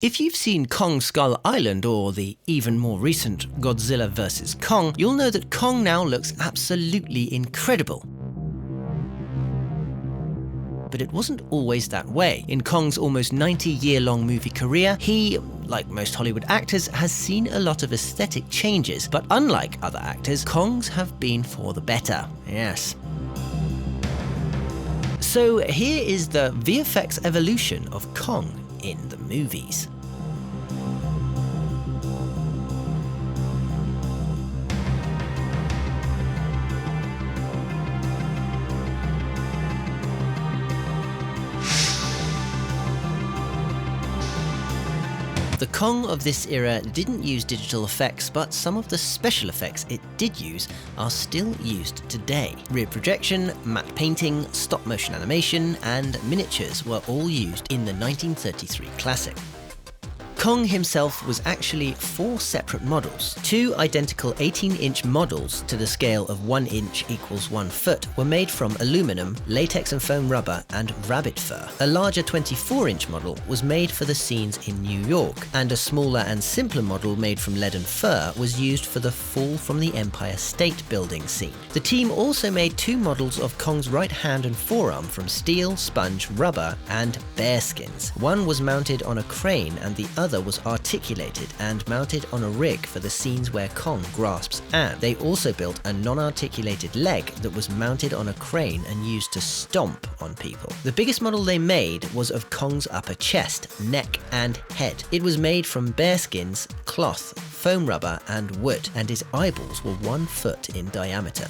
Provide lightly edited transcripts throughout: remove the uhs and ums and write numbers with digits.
If you've seen Kong Skull Island or the even more recent Godzilla vs. Kong, you'll know that Kong now looks absolutely incredible. But it wasn't always that way. In Kong's almost 90-year-long movie career, he, like most Hollywood actors, has seen a lot of aesthetic changes. But unlike other actors, Kong's have been for the better. Yes. So here is the VFX evolution of Kong in the movies. The Kong of this era didn't use digital effects, but some of the special effects it did use are still used today. Rear projection, matte painting, stop motion animation, and miniatures were all used in the 1933 classic. Kong himself was actually 4 separate models. 2 identical 18-inch models to the scale of 1 inch equals 1 foot were made from aluminum, latex and foam rubber, and rabbit fur. A larger 24-inch model was made for the scenes in New York, and a smaller and simpler model made from lead and fur was used for the fall from the Empire State Building scene. The team also made 2 models of Kong's right hand and forearm from steel, sponge, rubber, and bearskins. One was mounted on a crane and the other was articulated and mounted on a rig for the scenes where Kong grasps Anne. They also built a non-articulated leg that was mounted on a crane and used to stomp on people. The biggest model they made was of Kong's upper chest, neck, and head. It was made from bearskins, cloth, foam rubber, and wood, and his eyeballs were 1 foot in diameter.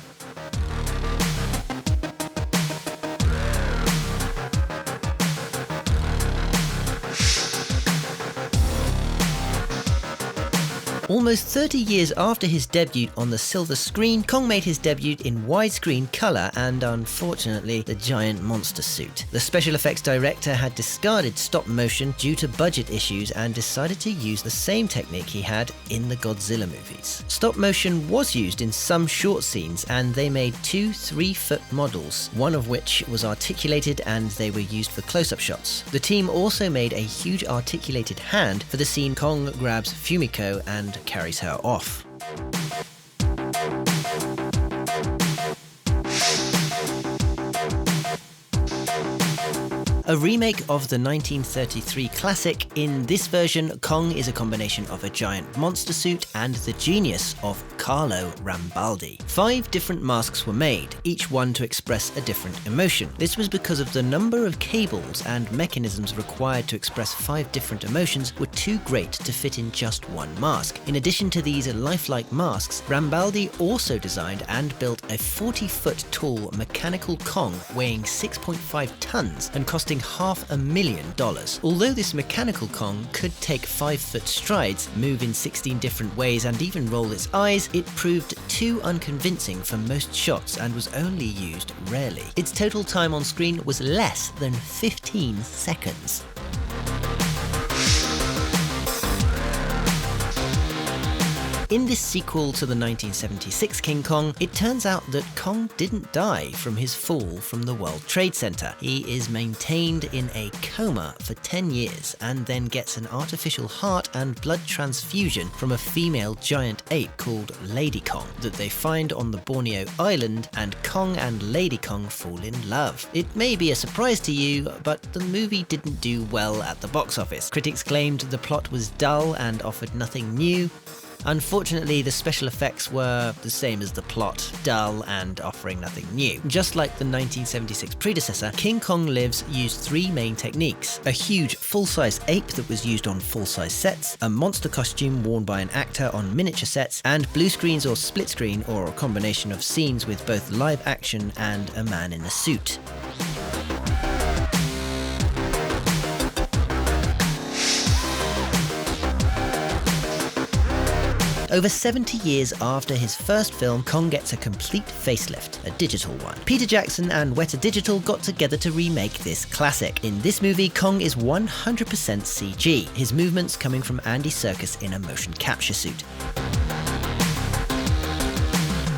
Almost 30 years after his debut on the silver screen, Kong made his debut in widescreen colour and, unfortunately, the giant monster suit. The special effects director had discarded stop motion due to budget issues and decided to use the same technique he had in the Godzilla movies. Stop motion was used in some short scenes, and they made 2 3-foot models, one of which was articulated and they were used for close-up shots. The team also made a huge articulated hand for the scene Kong grabs Fumiko and carries her off. A remake of the 1933 classic. In this version, Kong is a combination of a giant monster suit and the genius of Carlo Rambaldi. 5 different masks were made, each one to express a different emotion. This was because of the number of cables and mechanisms required to express 5 different emotions were too great to fit in just one mask. In addition to these lifelike masks, Rambaldi also designed and built a 40-foot tall mechanical Kong weighing 6.5 tons and costing $500,000. Although this mechanical Kong could take 5-foot strides, move in 16 different ways, and even roll its eyes, it proved too unconvincing for most shots and was only used rarely. Its total time on screen was less than 15 seconds. In this sequel to the 1976 King Kong, it turns out that Kong didn't die from his fall from the World Trade Center. He is maintained in a coma for 10 years and then gets an artificial heart and blood transfusion from a female giant ape called Lady Kong that they find on the Borneo Island, and Kong and Lady Kong fall in love. It may be a surprise to you, but the movie didn't do well at the box office. Critics claimed the plot was dull and offered nothing new. Unfortunately, the special effects were the same as the plot, dull and offering nothing new. Just like the 1976 predecessor, King Kong Lives used 3 main techniques: a huge full-size ape that was used on full-size sets, a monster costume worn by an actor on miniature sets, and blue screens or split screen, or a combination of scenes with both live action and a man in a suit. Over 70 years after his first film, Kong gets a complete facelift, a digital one. Peter Jackson and Weta Digital got together to remake this classic. In this movie, Kong is 100% CG, his movements coming from Andy Serkis in a motion capture suit.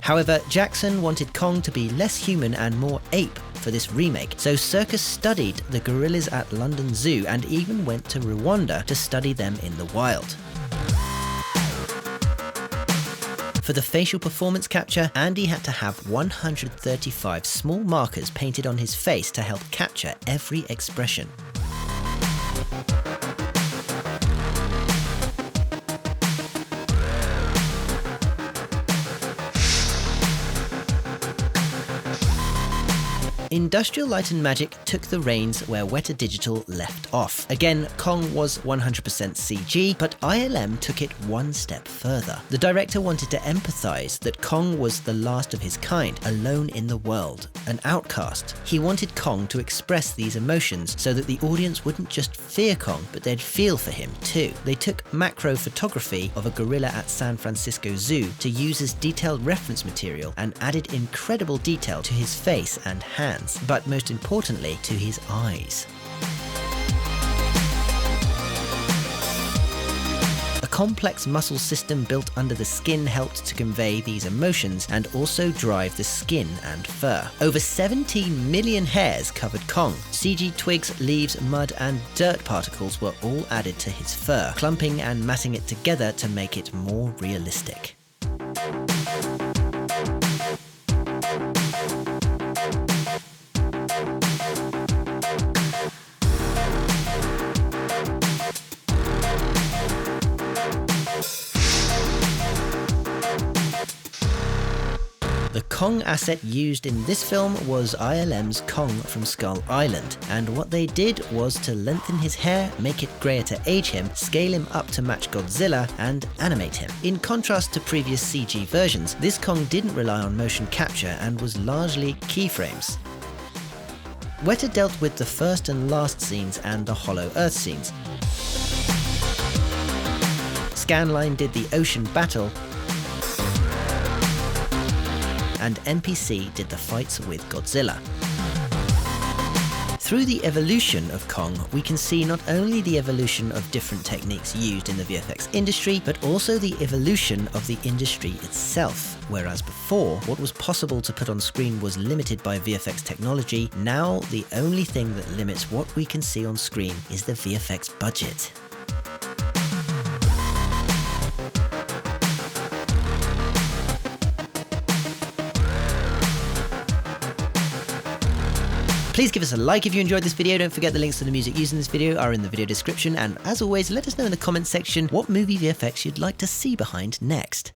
However, Jackson wanted Kong to be less human and more ape for this remake, so Circus studied the gorillas at London Zoo and even went to Rwanda to study them in the wild. For the facial performance capture, Andy had to have 135 small markers painted on his face to help capture every expression. Industrial Light and Magic took the reins where Weta Digital left off. Again, Kong was 100% CG, but ILM took it one step further. The director wanted to empathize that Kong was the last of his kind, alone in the world, an outcast. He wanted Kong to express these emotions so that the audience wouldn't just fear Kong, but they'd feel for him too. They took macro photography of a gorilla at San Francisco Zoo to use as detailed reference material and added incredible detail to his face and hands, but most importantly to his eyes. A complex muscle system built under the skin helped to convey these emotions and also drive the skin and fur. Over 17 million hairs covered Kong. CG twigs, leaves, mud and dirt particles were all added to his fur, clumping and matting it together to make it more realistic. The Kong asset used in this film was ILM's Kong from Skull Island, and what they did was to lengthen his hair, make it grayer to age him, scale him up to match Godzilla, and animate him. In contrast to previous CG versions, this Kong didn't rely on motion capture and was largely keyframes. Weta dealt with the first and last scenes and the Hollow Earth scenes. Scanline did the ocean battle, and MPC did the fights with Godzilla. Through the evolution of Kong, we can see not only the evolution of different techniques used in the VFX industry, but also the evolution of the industry itself. Whereas before, what was possible to put on screen was limited by VFX technology, now the only thing that limits what we can see on screen is the VFX budget. Please give us a like if you enjoyed this video. Don't forget the links to the music used in this video are in the video description. And as always, let us know in the comments section what movie VFX you'd like to see behind next.